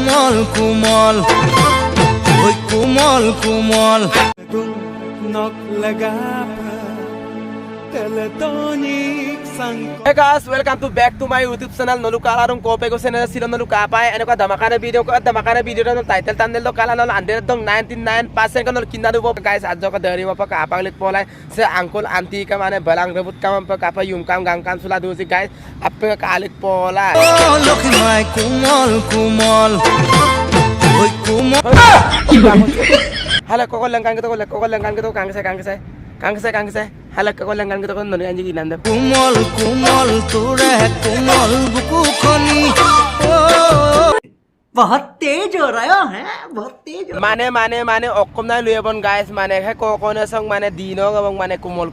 কোমল কোমল ওই কোমল কোমল নখ লগা Hey guys, welcome to back to my YouTube channel. Nolu kala rong kope ko channel sila nolu kapai. Ano ka damakana video ko at damakana video na title thumbnail do kala nol under dong 99% ka nol kinda do guys. Adjo ka dari mo pa kapaglit polay sa uncle auntie ka mane balang rebut ka man pa kapa yung kam gang kan sula do si guys. Appa kalit polay. ও লক্ষ্মী কোমল কোমল ওই কোমল Hala ko lang ko kang sa hala ko lang ko nol anji ginan da. কোমল কোমল তোরে কোমল বুকু খনি बहुत तेज हो रहा है बहुत तेज Mane okom na luyabon guys mane he ko na song mane dino gabang mane kumol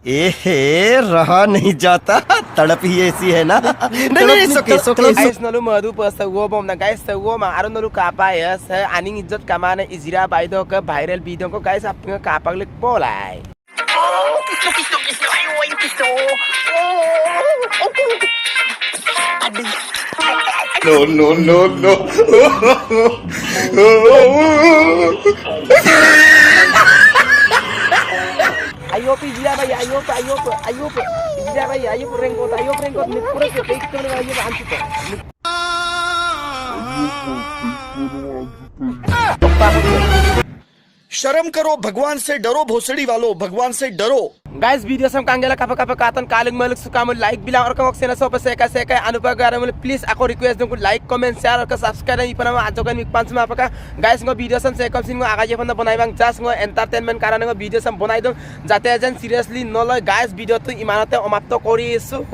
एहे रहा नहीं जाता तड़प ही ऐसी है ना नहीं सोके guys nalu madu pasta go bom na guys sa go ma aron nalu kapa yes aning izzat kamane izira baido ka viral video ko guys apnga kapaglik polay no ayo pi izira bhai ayo izira bhai ayo rengkot ni pura se take kone ayo anti ko शर्म करो भगवान से डरो भोसड़ी वालों भगवान से डरो guys video sam kangela kapa katan kaling malik sukamu like bilang or kawak sena so pa seka anupa garam please ako request dong like comment share or subscribe ni panama ajokan mik panch ma apaka guys ngo video sam sekam sin ngo aga je phanda banai bang just ngo entertainment karane ngo video sam banai dong jate ajan seriously no loy guys video to imanate omapto korisu